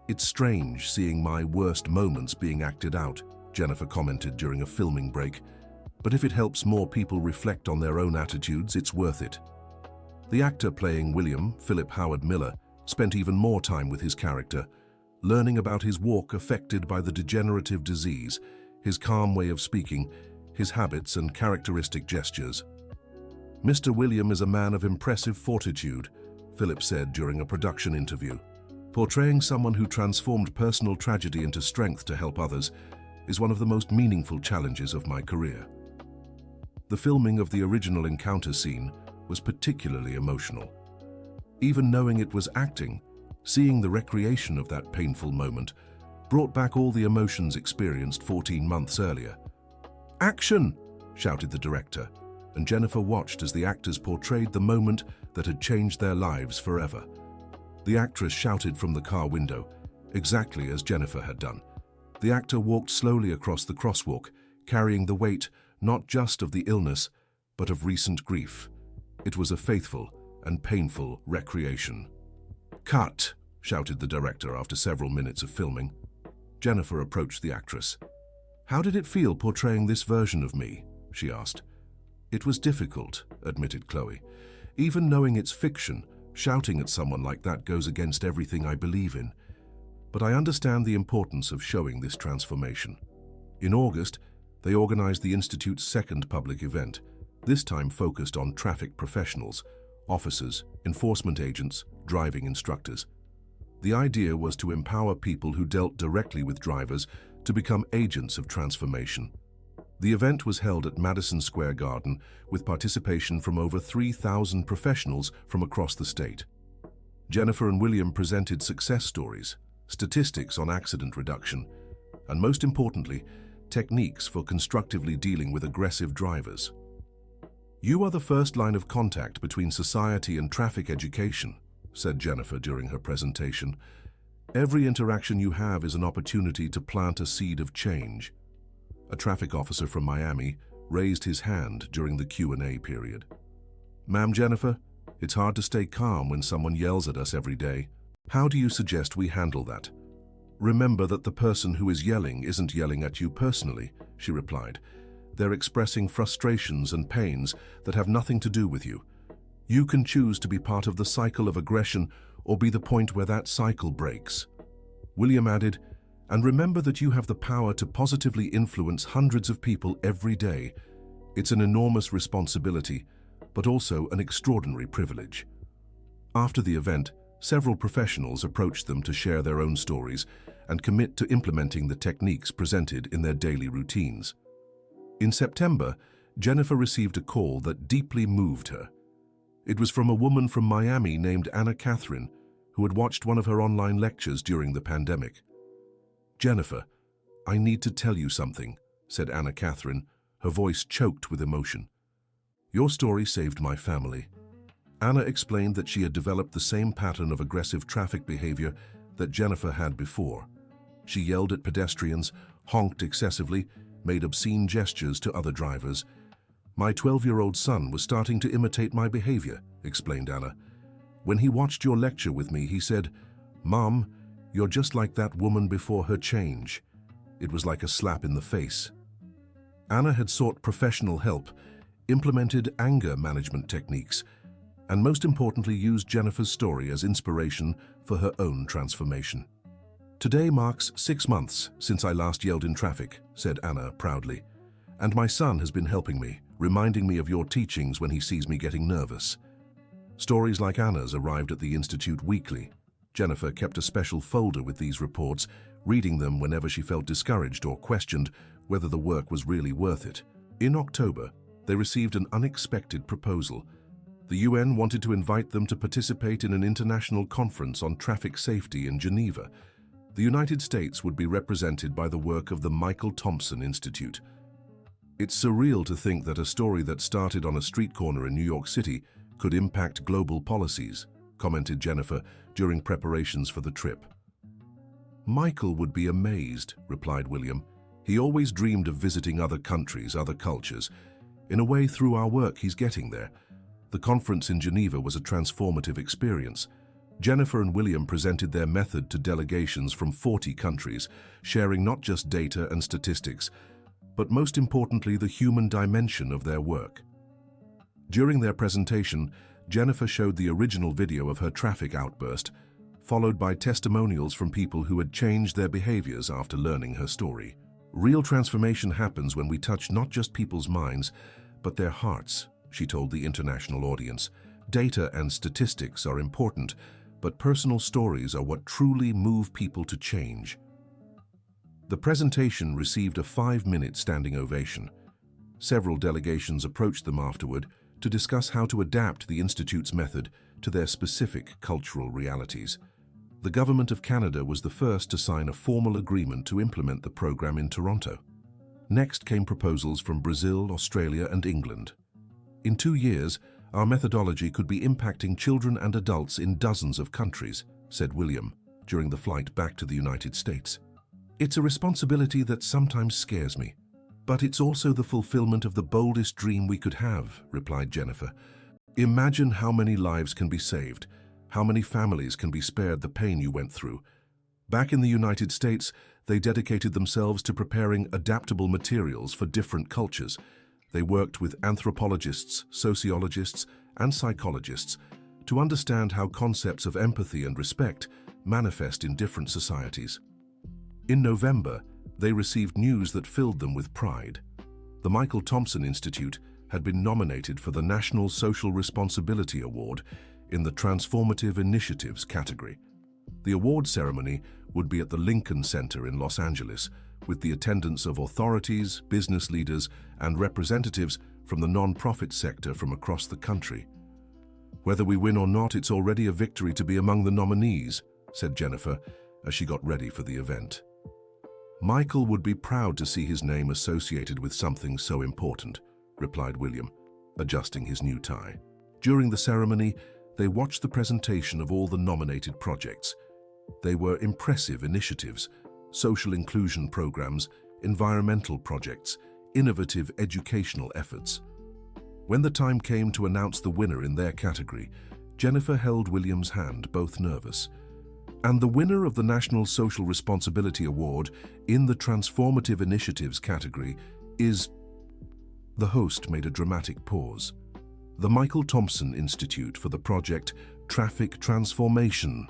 "It's strange seeing my worst moments being acted out," Jennifer commented during a filming break, "but if it helps more people reflect on their own attitudes, it's worth it." The actor playing William, Philip Howard Miller, spent even more time with his character, learning about his walk affected by the degenerative disease, his calm way of speaking, his habits and characteristic gestures. "Mr. William is a man of impressive fortitude," Philip said during a production interview. "Portraying someone who transformed personal tragedy into strength to help others is one of the most meaningful challenges of my career." The filming of the original encounter scene was particularly emotional. Even knowing it was acting, seeing the recreation of that painful moment brought back all the emotions experienced 14 months earlier. "Action!" shouted the director, and Jennifer watched as the actors portrayed the moment that had changed their lives forever. The actress shouted from the car window, exactly as Jennifer had done. The actor walked slowly across the crosswalk, carrying the weight not just of the illness, but of recent grief. It was a faithful and painful recreation. "Cut!" shouted the director after several minutes of filming. Jennifer approached the actress. "How did it feel portraying this version of me?" she asked. "It was difficult," admitted Chloe. "Even knowing it's fiction, shouting at someone like that goes against everything I believe in. But I understand the importance of showing this transformation." In August, they organized the Institute's second public event, this time focused on traffic professionals, officers, enforcement agents, driving instructors. The idea was to empower people who dealt directly with drivers to become agents of transformation. The event was held at Madison Square Garden with participation from over 3,000 professionals from across the state. Jennifer and William presented success stories, statistics on accident reduction, and most importantly, techniques for constructively dealing with aggressive drivers. "You are the first line of contact between society and traffic education," said Jennifer during her presentation. "Every interaction you have is an opportunity to plant a seed of change." A traffic officer from Miami raised his hand during the Q&A period. "Ma'am Jennifer, it's hard to stay calm when someone yells at us every day. How do you suggest we handle that?" "Remember that the person who is yelling isn't yelling at you personally," she replied. "They're expressing frustrations and pains that have nothing to do with you. You can choose to be part of the cycle of aggression or be the point where that cycle breaks." William added, "And remember that you have the power to positively influence hundreds of people every day. It's an enormous responsibility, but also an extraordinary privilege." After the event, several professionals approached them to share their own stories and commit to implementing the techniques presented in their daily routines. In September, Jennifer received a call that deeply moved her. It was from a woman from Miami named Anna Catherine, who had watched one of her online lectures during the pandemic. "Jennifer, I need to tell you something," said Anna Catherine, her voice choked with emotion. "Your story saved my family." Anna explained that she had developed the same pattern of aggressive traffic behavior that Jennifer had before. She yelled at pedestrians, honked excessively, made obscene gestures to other drivers. "My 12-year-old son was starting to imitate my behavior," explained Anna. "When he watched your lecture with me, he said, 'Mom, you're just like that woman before her change.' It was like a slap in the face." Anna had sought professional help, implemented anger management techniques, and most importantly used Jennifer's story as inspiration for her own transformation. "Today marks 6 months since I last yelled in traffic," said Anna proudly. "And my son has been helping me, reminding me of your teachings when he sees me getting nervous." Stories like Anna's arrived at the Institute weekly. Jennifer kept a special folder with these reports, reading them whenever she felt discouraged or questioned whether the work was really worth it. In October, they received an unexpected proposal. The UN wanted to invite them to participate in an international conference on traffic safety in Geneva. The United States would be represented by the work of the Michael Thompson Institute. "It's surreal to think that a story that started on a street corner in New York City could impact global policies," commented Jennifer during preparations for the trip. "Michael would be amazed," replied William. "He always dreamed of visiting other countries, other cultures. In a way, through our work, he's getting there." The conference in Geneva was a transformative experience. Jennifer and William presented their method to delegations from 40 countries, sharing not just data and statistics, but most importantly, the human dimension of their work. During their presentation, Jennifer showed the original video of her traffic outburst, followed by testimonials from people who had changed their behaviors after learning her story. "Real transformation happens when we touch not just people's minds, but their hearts," she told the international audience. "Data and statistics are important, but personal stories are what truly move people to change." The presentation received a 5-minute standing ovation. Several delegations approached them afterward to discuss how to adapt the Institute's method to their specific cultural realities. The Government of Canada was the first to sign a formal agreement to implement the program in Toronto. Next came proposals from Brazil, Australia, and England. "In 2 years, our methodology could be impacting children and adults in dozens of countries," said William during the flight back to the United States. "It's a responsibility that sometimes scares me, but it's also the fulfillment of the boldest dream we could have," replied Jennifer. "Imagine how many lives can be saved, how many families can be spared the pain you went through." Back in the United States, they dedicated themselves to preparing adaptable materials for different cultures. They worked with anthropologists, sociologists, and psychologists to understand how concepts of empathy and respect manifest in different societies. In November, they received news that filled them with pride. The Michael Thompson Institute had been nominated for the National Social Responsibility Award in the Transformative Initiatives category. The award ceremony would be at the Lincoln Center in Los Angeles, with the attendance of authorities, business leaders, and representatives from the non-profit sector from across the country. "Whether we win or not, it's already a victory to be among the nominees," said Jennifer as she got ready for the event. "Michael would be proud to see his name associated with something so important," replied William, adjusting his new tie. During the ceremony, they watched the presentation of all the nominated projects. They were impressive initiatives: social inclusion programs, environmental projects, innovative educational efforts. When the time came to announce the winner in their category, Jennifer held William's hand, both nervous. "And the winner of the National Social Responsibility Award in the Transformative Initiatives category is..." The host made a dramatic pause. "The Michael Thompson Institute for the project Traffic Transformation."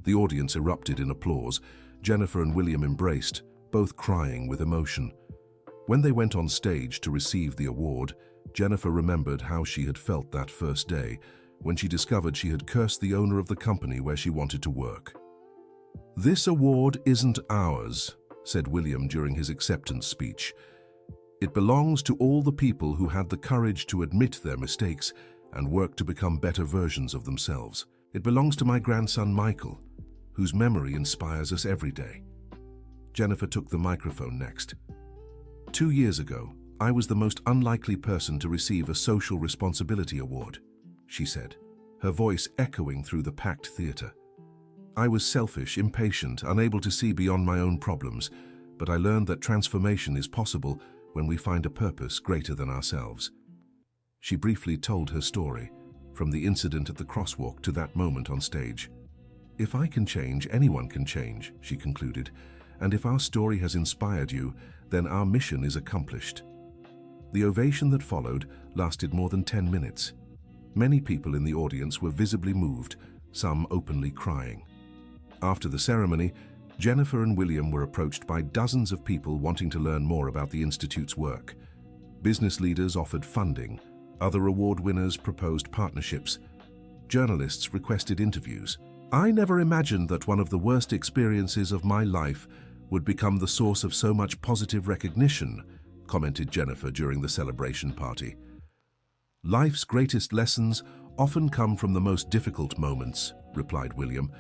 The audience erupted in applause. Jennifer and William embraced, both crying with emotion. When they went on stage to receive the award, Jennifer remembered how she had felt that first day, when she discovered she had cursed the owner of the company where she wanted to work. "This award isn't ours," said William during his acceptance speech. "It belongs to all the people who had the courage to admit their mistakes and work to become better versions of themselves. It belongs to my grandson Michael, whose memory inspires us every day." Jennifer took the microphone next. "2 years ago, I was the most unlikely person to receive a social responsibility award," she said, her voice echoing through the packed theater. "I was selfish, impatient, unable to see beyond my own problems, but I learned that transformation is possible when we find a purpose greater than ourselves." She briefly told her story, from the incident at the crosswalk to that moment on stage. "If I can change, anyone can change," she concluded, "and if our story has inspired you, then our mission is accomplished." The ovation that followed lasted more than 10 minutes. Many people in the audience were visibly moved, some openly crying. After the ceremony, Jennifer and William were approached by dozens of people wanting to learn more about the Institute's work. Business leaders offered funding, other award winners proposed partnerships, journalists requested interviews. "I never imagined that one of the worst experiences of my life would become the source of so much positive recognition," commented Jennifer during the celebration party. "Life's greatest lessons often come from the most difficult moments," replied William.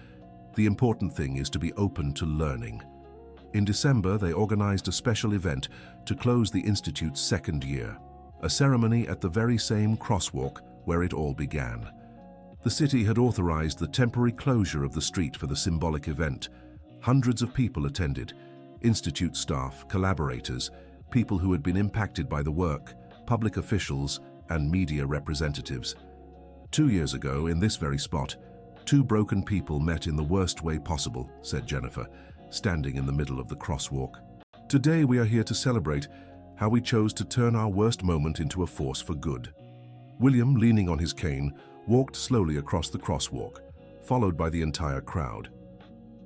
"The important thing is to be open to learning." In December, they organized a special event to close the Institute's second year, a ceremony at the very same crosswalk where it all began. The city had authorized the temporary closure of the street for the symbolic event. Hundreds of people attended: Institute staff, collaborators, people who had been impacted by the work, public officials, and media representatives. 2 years ago, in this very spot, 2 broken people met in the worst way possible, said Jennifer, standing in the middle of the crosswalk. "Today we are here to celebrate how we chose to turn our worst moment into a force for good." William, leaning on his cane, walked slowly across the crosswalk, followed by the entire crowd.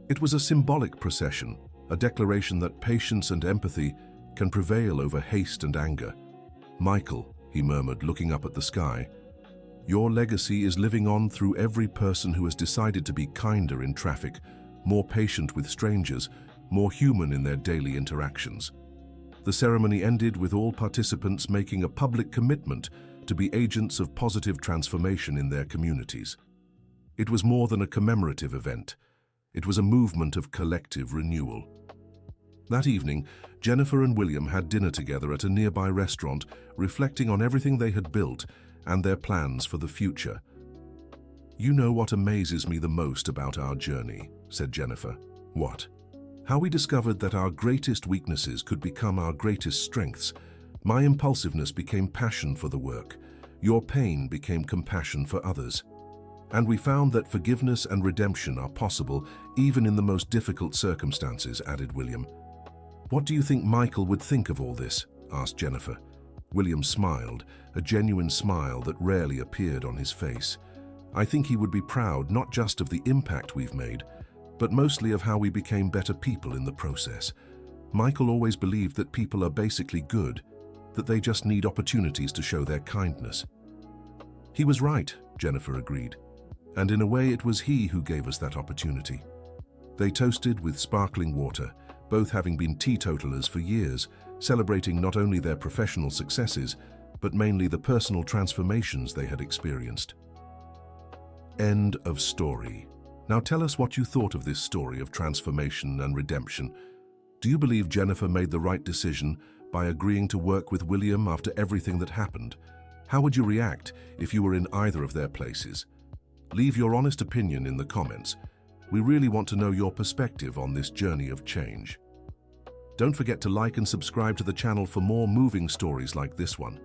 It was a symbolic procession, a declaration that patience and empathy can prevail over haste and anger. "Michael," he murmured, looking up at the sky, "your legacy is living on through every person who has decided to be kinder in traffic, more patient with strangers, more human in their daily interactions." The ceremony ended with all participants making a public commitment to be agents of positive transformation in their communities. It was more than a commemorative event. It was a movement of collective renewal. That evening, Jennifer and William had dinner together at a nearby restaurant, reflecting on everything they had built and their plans for the future. "You know what amazes me the most about our journey," said Jennifer. "What?" "How we discovered that our greatest weaknesses could become our greatest strengths. My impulsiveness became passion for the work. Your pain became compassion for others. And we found that forgiveness and redemption are possible even in the most difficult circumstances," added William. "What do you think Michael would think of all this?" asked Jennifer. William smiled, a genuine smile that rarely appeared on his face. "I think he would be proud not just of the impact we've made, but mostly of how we became better people in the process. Michael always believed that people are basically good, that they just need opportunities to show their kindness." "He was right," Jennifer agreed. "And in a way it was he who gave us that opportunity." They toasted with sparkling water, both having been teetotalers for years, celebrating not only their professional successes, but mainly the personal transformations they had experienced. End of story. Now tell us what you thought of this story of transformation and redemption. Do you believe Jennifer made the right decision by agreeing to work with William after everything that happened? How would you react if you were in either of their places? Leave your honest opinion in the comments. We really want to know your perspective on this journey of change. Don't forget to like and subscribe to the channel for more moving stories like this one.